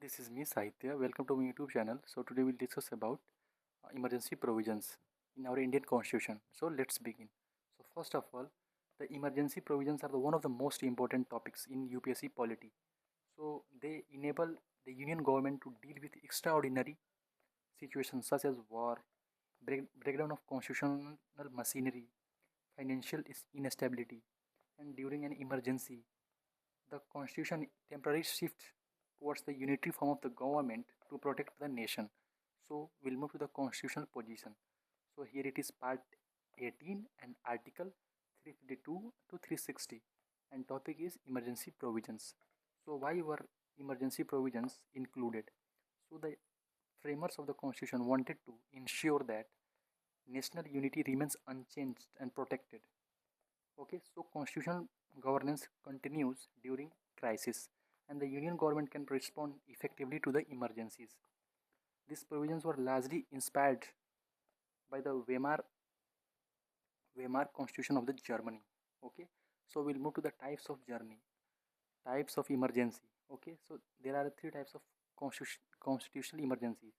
This is me Sahitya. Welcome to my YouTube channel. So today we'll discuss about emergency provisions in our Indian Constitution. So let's begin. So first of all, the emergency provisions are one of the most important topics in UPSC polity. So they enable the Union government to deal with extraordinary situations such as war, breakdown of constitutional machinery, financial instability, and during an emergency the constitution temporarily shifts towards the unitary form of the government to protect the nation. So we'll move to the constitutional position. So here it is part 18 and article 352 to 360 and topic is emergency provisions. So why were emergency provisions included? So the framers of the constitution wanted to ensure that national unity remains unchanged and protected. Okay, so constitutional governance continues during crisis and the union government can respond effectively to the emergencies. These provisions were largely inspired by the Weimar constitution of the Germany. Okay, so we'll move to the types of emergency. Okay, so there are three types of constitutional emergencies.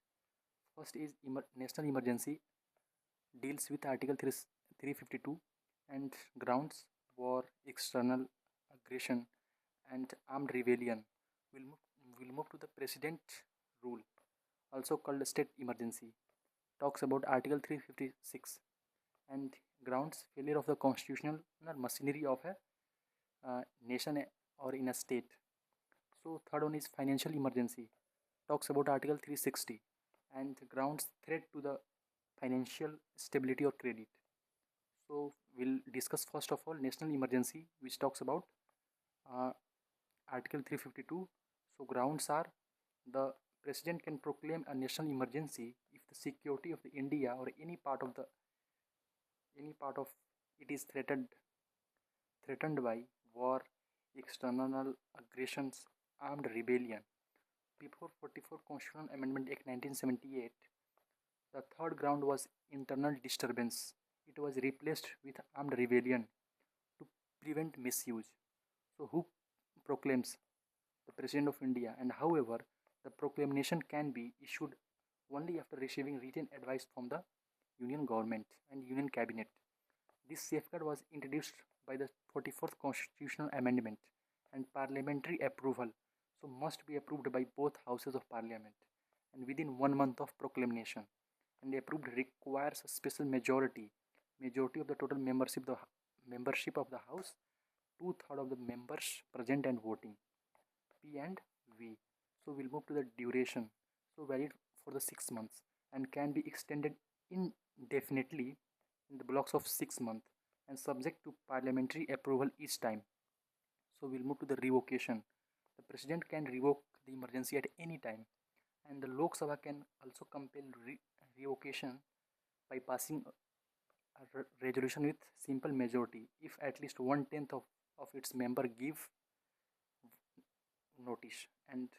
First is national emergency, deals with Article 352 and grounds war, external aggression, and armed rebellion. We'll move to the president rule, also called state emergency. Talks about Article 356 and grounds failure of the constitutional machinery of a nation or in a state. So third one is financial emergency. Talks about Article 360 and grounds threat to the financial stability or credit. So we'll discuss first of all national emergency, which talks about uh, Article 352. So grounds are the president can proclaim a national emergency if the security of the India or any part of it is threatened by war, external aggressions, armed rebellion. Before 44 Constitutional Amendment Act 1978, the third ground was internal disturbance. It was replaced with armed rebellion to prevent misuse. So, who proclaims? The President of India. And however, the proclamation can be issued only after receiving written advice from the Union Government and Union Cabinet. This safeguard was introduced by the 44th Constitutional Amendment and parliamentary approval, so must be approved by both houses of parliament and within 1 month of proclamation and approved requires a special majority of the total membership of the house, two-thirds of the members present and voting. P and V. So we'll move to the duration. So valid for the 6 months and can be extended indefinitely in the blocks of 6 months and subject to parliamentary approval each time. So we'll move to the revocation. The president can revoke the emergency at any time and the Lok Sabha can also compel revocation by passing a resolution with simple majority if at least 1/10 of its member give notice. And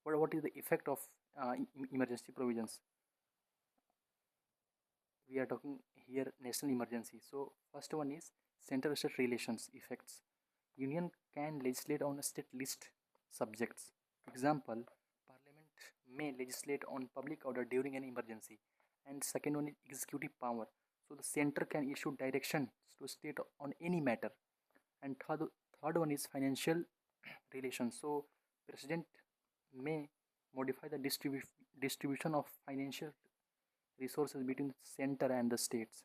what is the effect of emergency provisions? We are talking here national emergency. So first one is center state relations effects. Union can legislate on state list subjects. Example, parliament may legislate on public order during an emergency. And second one is executive power. So the center can issue directions to state on any matter. And third one is financial relations. So president may modify the distribution of financial resources between the center and the states.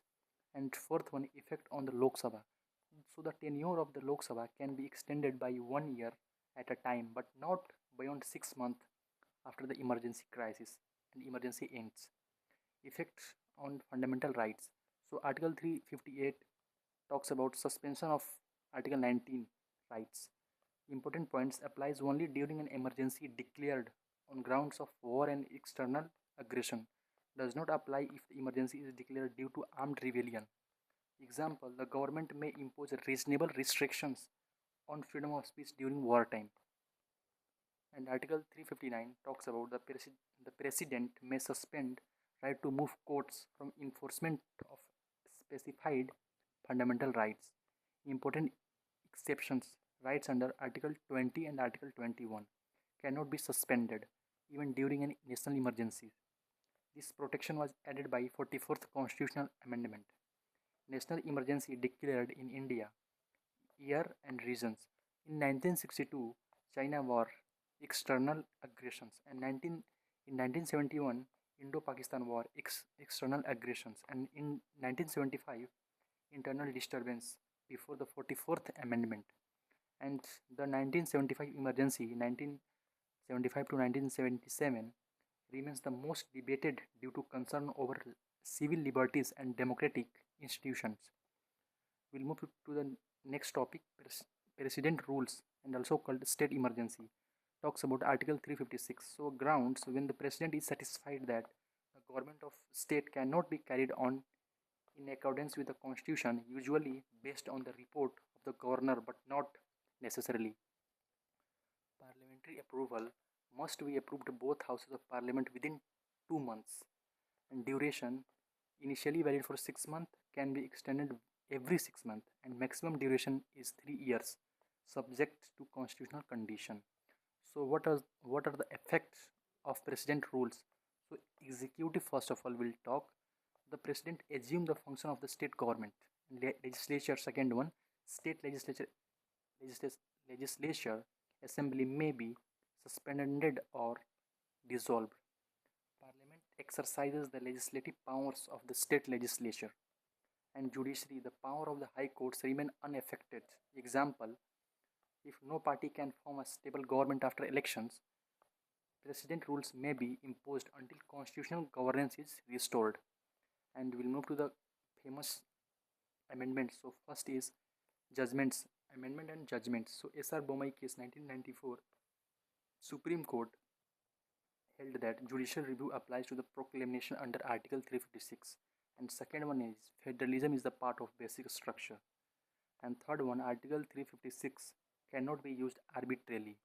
And fourth one, effect on the Lok Sabha. So the tenure of the Lok Sabha can be extended by 1 year at a time, but not beyond 6 months after the emergency crisis and emergency ends. Effects on fundamental rights. So Article 358 talks about suspension of Article 19 rights. Important points applies only during an emergency declared on grounds of war and external aggression. Does not apply if the emergency is declared due to armed rebellion. Example, the government may impose reasonable restrictions on freedom of speech during wartime. And Article 359 talks about the president may suspend right to move courts from enforcement of specified fundamental rights. Important exceptions, rights under Article 20 and Article 21 cannot be suspended. even during a national emergency. This protection was added by 44th Constitutional Amendment. National emergency declared in India, year and regions. In 1962, China War, external aggressions, and in 1971, Indo-Pakistan War, external aggressions, and in 1975, internal disturbance before the 44th Amendment. And the 1975 emergency, 1975 to 1977, remains the most debated due to concern over civil liberties and democratic institutions. We'll move to the next topic, President rules, and also called state emergency. Talks about Article 356. So grounds when the president is satisfied that the government of state cannot be carried on in accordance with the constitution, usually based on the report of the governor but not necessarily. Parliamentary approval must be approved both houses of parliament within 2 months, and duration, initially valid for 6 months, can be extended every 6 months, and maximum duration is 3 years, subject to constitutional condition. So what are the effects of president rules? So executive, first of all, will talk. The president assume the function of the state government. Legislature, second one, state legislature assembly may be suspended or dissolved. Parliament exercises the legislative powers of the state legislature, and judiciary, the power of the high courts remain unaffected. Example, if no party can form a stable government after elections, president rules may be imposed until constitutional governance is restored. And we'll move to the famous amendments. So first is judgments, amendment and judgments. So SR Bomai case 1994, Supreme Court held that judicial review applies to the proclamation under Article 356. And second one is federalism is the part of basic structure. And third one, Article 356 cannot be used arbitrarily.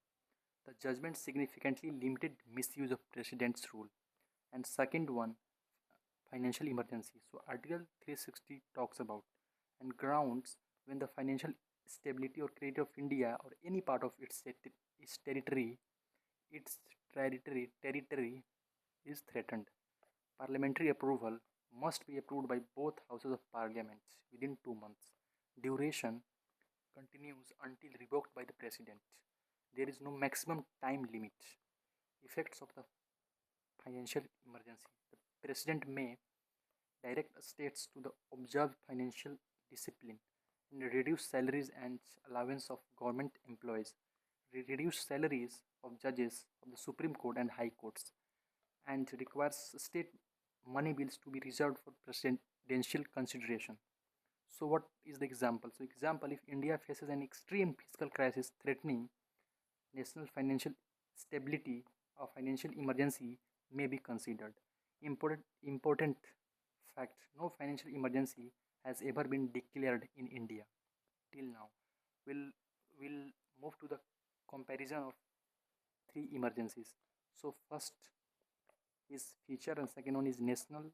The judgment significantly limited misuse of president's rule. And second one, financial emergency. So Article 360 talks about and grounds when the financial stability or credit of India or any part of its territory is threatened. Parliamentary approval must be approved by both houses of parliament within 2 months. Duration continues until revoked by the president. There is no maximum time limit. Effects of the financial emergency. The president may direct states to the observe financial discipline and reduce salaries and allowance of government employees, reduce salaries of judges of the Supreme Court and High Courts, and requires state money bills to be reserved for presidential consideration. So what is the example? So example, if India faces an extreme fiscal crisis threatening national financial stability, a financial emergency may be considered. Important fact, no financial emergency has ever been declared in India till now. We'll move to the comparison of three emergencies. So first is feature and second one is national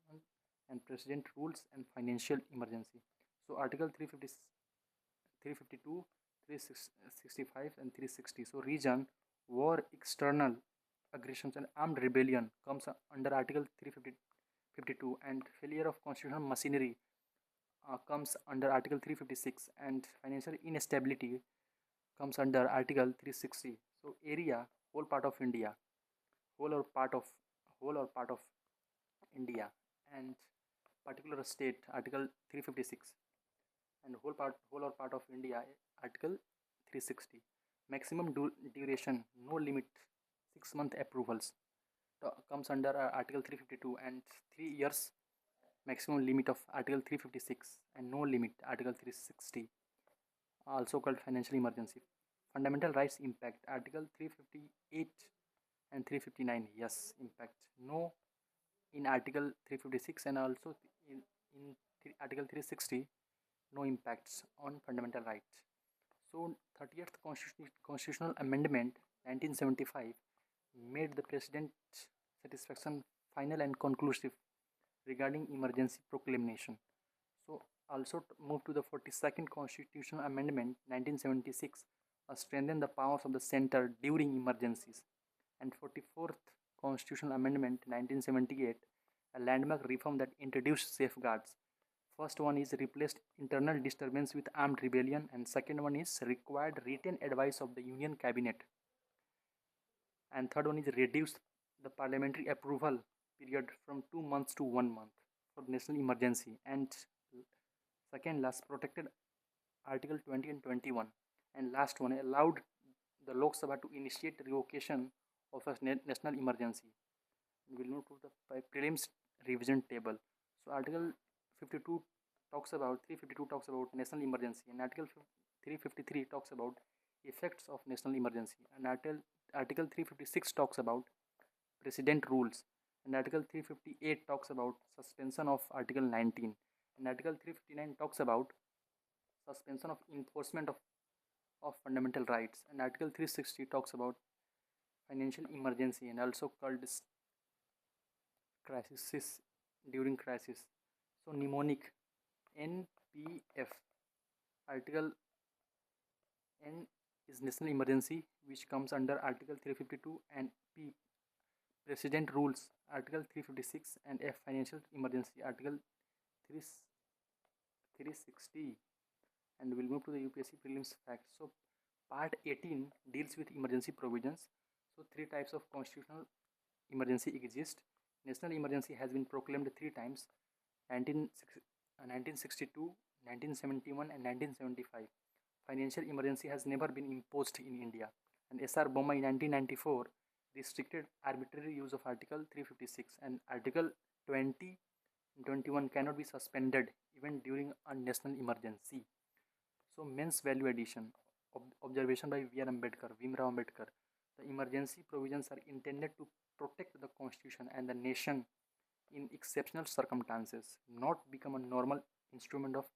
and president rules and financial emergency. So Article 350, 352, 365 and 360. So region, war, external aggressions and armed rebellion comes under Article 352, and failure of constitutional machinery comes under Article 356, and financial instability comes under Article 360. So area, whole part of India, whole or part of India, and particular state, Article 356, and whole or part of India, Article 360. Maximum duration, no limit, 6-month approvals comes under Article 352, and 3 years maximum limit of Article 356, and no limit Article 360, also called financial emergency. Fundamental rights impact, Article 358 and 359, yes, impact. No in Article 356, and also in Article 360, no impacts on fundamental rights. So 30th Constitutional Amendment 1975 made the President's satisfaction final and conclusive regarding emergency proclamation. So also move to the 42nd Constitutional Amendment 1976 strengthened the powers of the center during emergencies, and 44th Constitutional Amendment 1978, a landmark reform that introduced safeguards. First one is replaced internal disturbance with armed rebellion, and second one is required written advice of the Union Cabinet, and third one is reduced the parliamentary approval period from 2 months to 1 month for national emergency, and second last protected Article 20 and 21, and last one allowed the Lok Sabha to initiate revocation of a national emergency. We will move to the prelims revision table. So Article 52 talks about 352 talks about national emergency, and Article 353 talks about effects of national emergency, and Article 356 talks about President rules, and Article 358 talks about suspension of Article 19, and Article 359 talks about suspension of enforcement of fundamental rights, and Article 360 talks about financial emergency and also called crisis during crisis. So mnemonic NPF. Article N is national emergency, which comes under Article 352, and P President rules, Article 356, and F financial emergency, Article 360. And we'll move to the UPSC prelims facts. So Part 18 deals with emergency provisions. So three types of constitutional emergency exist. National emergency has been proclaimed three times: 1962, 1971, and 1975. Financial emergency has never been imposed in India. And S.R. Bommai in 1994 restricted arbitrary use of Article 356, and Article 20 and 21 cannot be suspended even during a national emergency. So men's value addition, observation by Bhimrao Ambedkar. The emergency provisions are intended to protect the constitution and the nation in exceptional circumstances, not become a normal instrument of